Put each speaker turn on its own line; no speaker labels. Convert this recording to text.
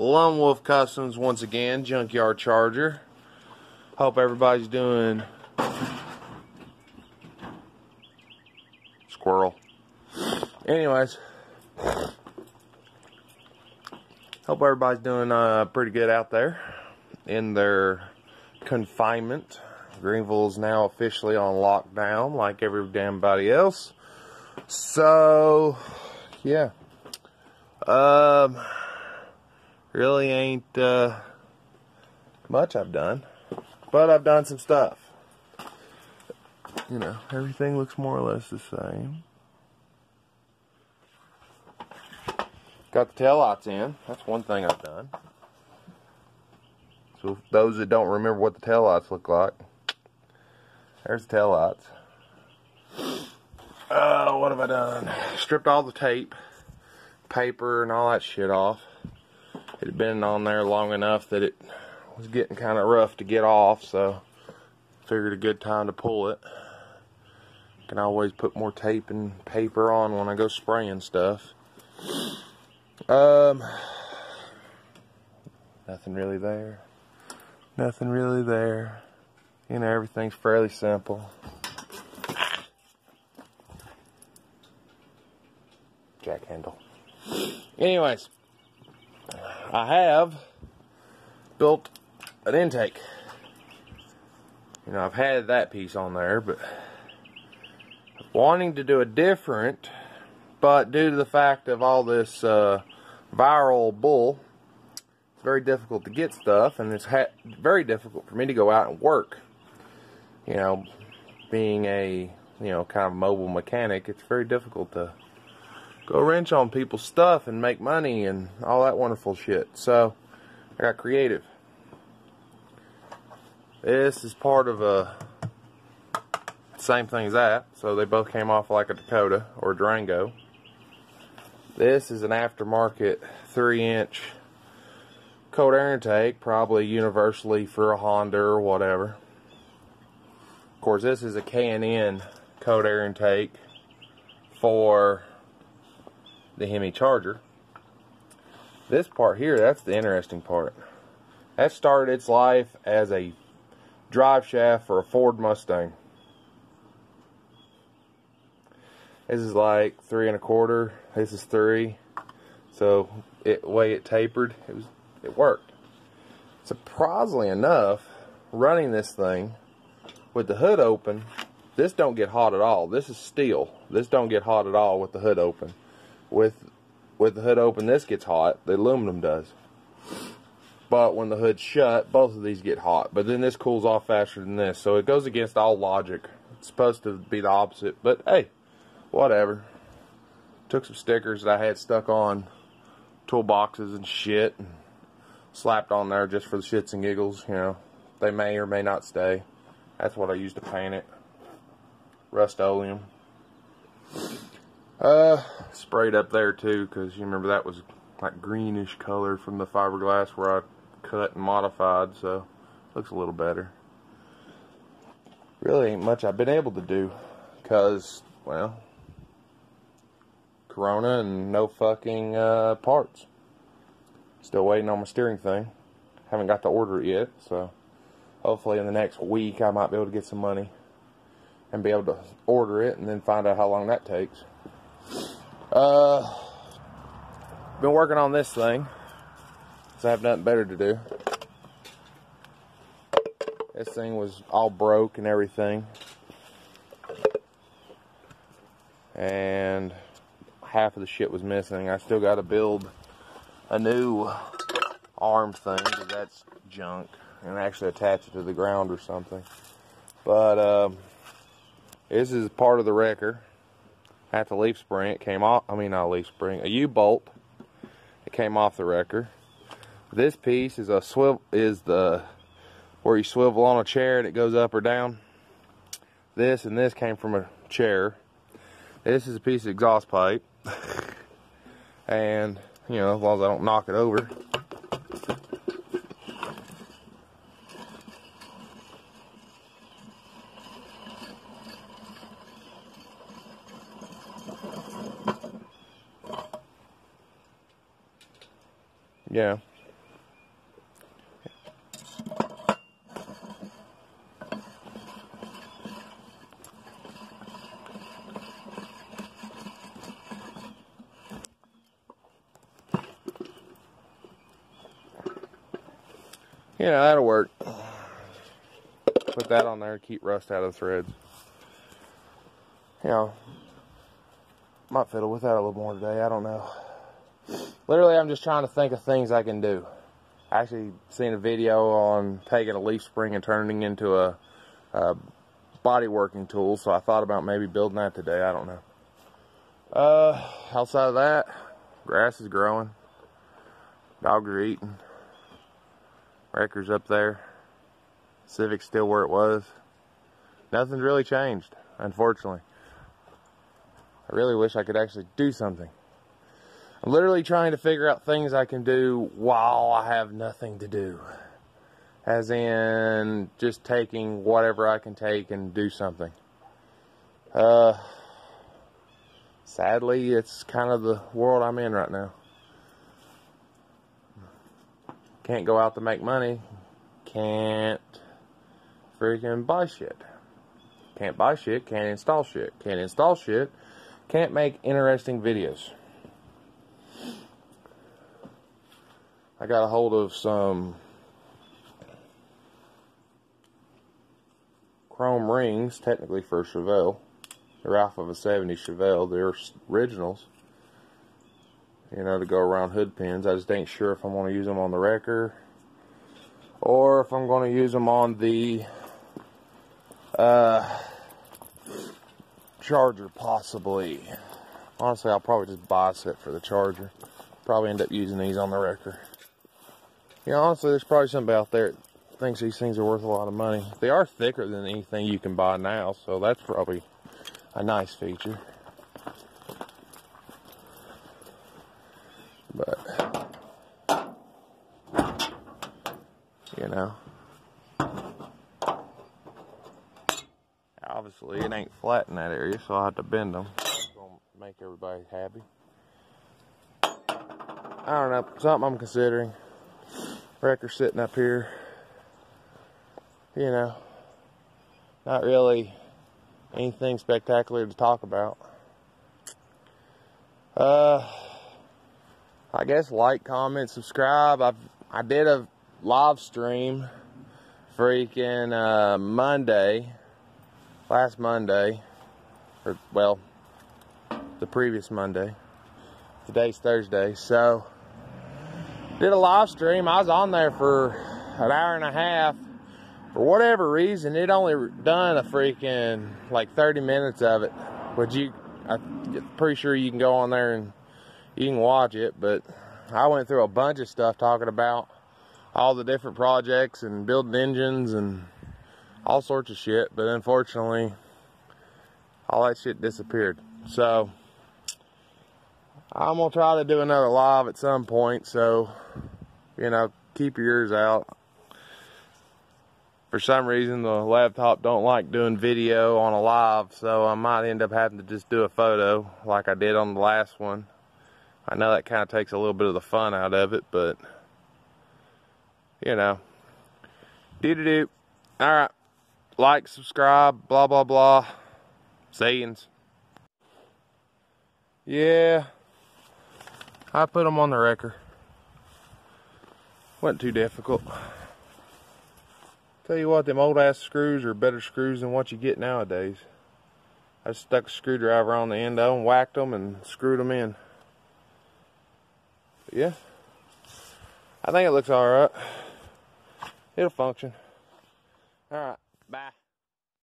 Lone Wolf Customs once again, Junkyard Charger. Hope everybody's doing squirrel. Anyways, hope everybody's doing pretty good out there in their confinement. Greenville's now officially on lockdown like every damn body else. So, yeah. Really ain't much I've done, but I've done some stuff. You know, everything looks more or less the same. Got the taillights in. That's one thing I've done. So those that don't remember what the taillights look like, there's the taillights. What have I done? Stripped all the tape, paper, and all that shit off. It had been on there long enough that it was getting kind of rough to get off, so figured a good time to pull it. Can always put more tape and paper on when I go spraying stuff. Nothing really there. Nothing really there. You know, everything's fairly simple. Jack handle. Anyways, I have built an intake. You know, I've had that piece on there, but wanting to do a different, but due to the fact of all this viral bull, it's very difficult to get stuff, and it's very difficult for me to go out and work. You know, being a, you know, kind of mobile mechanic, it's very difficult to go wrench on people's stuff and make money and all that wonderful shit. So, I got creative. This is part of a same thing as that. So they both came off like a Dakota or a Durango. This is an aftermarket 3-inch cold air intake, probably universally for a Honda or whatever. Of course, this is a K&N cold air intake for the Hemi Charger. This part here, that's the interesting part. That started its life as a drive shaft for a Ford Mustang. This is like 3 1/4. This is 3. So the way it tapered, it worked. Surprisingly enough, running this thing with the hood open, this don't get hot at all. This is steel. This don't get hot at all with the hood open. With the hood open, this gets hot. The aluminum does. But when the hood's shut, both of these get hot. But then this cools off faster than this. So it goes against all logic. It's supposed to be the opposite. But hey, whatever. Took some stickers that I had stuck on toolboxes and shit, and slapped on there just for the shits and giggles. You know, they may or may not stay. That's what I used to paint it. Rust-Oleum. Sprayed up there too, because you remember that was like greenish color from the fiberglass where I cut and modified, so looks a little better. Really ain't much I've been able to do, because, well, Corona and no fucking parts. Still waiting on my steering thing. Haven't got to order it yet, so hopefully in the next week I might be able to get some money and be able to order it, and then find out how long that takes. Been working on this thing, because I have nothing better to do. This thing was all broke and everything, and half of the shit was missing. I still got to build a new arm thing, because that's junk, and actually attach it to the ground or something. But this is part of the wrecker. At the leaf spring, it came off. I mean, not a leaf spring, a U-bolt. It came off the wrecker. This piece is a swivel. Is the where you swivel on a chair and it goes up or down. This and this came from a chair. This is a piece of exhaust pipe, and you know, as long as I don't knock it over. Yeah. You know, that'll work. Put that on there, keep rust out of the threads. You know, might fiddle with that a little more today, I don't know. Literally, I'm just trying to think of things I can do. I actually seen a video on taking a leaf spring and turning it into a body working tool, so I thought about maybe building that today, I don't know. Outside of that, grass is growing. Dogs are eating. Wrecker's up there. Civic's still where it was. Nothing's really changed, unfortunately. I really wish I could actually do something. I'm literally trying to figure out things I can do while I have nothing to do. As in, just taking whatever I can take and do something. Sadly, it's kind of the world I'm in right now. Can't go out to make money. Can't freaking buy shit. Can't buy shit, can't install shit. Can't install shit, can't make interesting videos. I got a hold of some chrome rings, technically for a Chevelle. They're off of a 70 Chevelle. They're originals. You know, to go around hood pins. I just ain't sure if I'm going to use them on the wrecker or if I'm going to use them on the charger, possibly. Honestly, I'll probably just buy a set for the charger. Probably end up using these on the wrecker. You know, honestly, there's probably somebody out there that thinks these things are worth a lot of money. They are thicker than anything you can buy now, so that's probably a nice feature. But, you know, obviously it ain't flat in that area, so I'll have to bend them. It's gonna make everybody happy. I don't know, something I'm considering. Wrecker sitting up here. You know, not really anything spectacular to talk about. I guess like, comment, subscribe. I did a live stream freaking Monday, last Monday, or well, the previous Monday. Today's Thursday, so did a live stream. I was on there for an hour and a half. For whatever reason, it only done a freaking like 30 minutes of it. Which I'm pretty sure you can go on there and you can watch it. But I went through a bunch of stuff talking about all the different projects and building engines and all sorts of shit. But unfortunately, all that shit disappeared. So I'm gonna try to do another live at some point. So, you know, keep your ears out. For some reason, the laptop don't like doing video on a live, so I might end up having to just do a photo like I did on the last one. I know that kind of takes a little bit of the fun out of it, but, you know. Doo-doo-doo. Alright. Like, subscribe, blah, blah, blah. Sayings. Yeah. I put them on the wrecker. Wasn't too difficult. Tell you what, them old ass screws are better screws than what you get nowadays. I just stuck a screwdriver on the end of them, whacked them, and screwed them in. But yeah, I think it looks alright. It'll function. Alright, bye.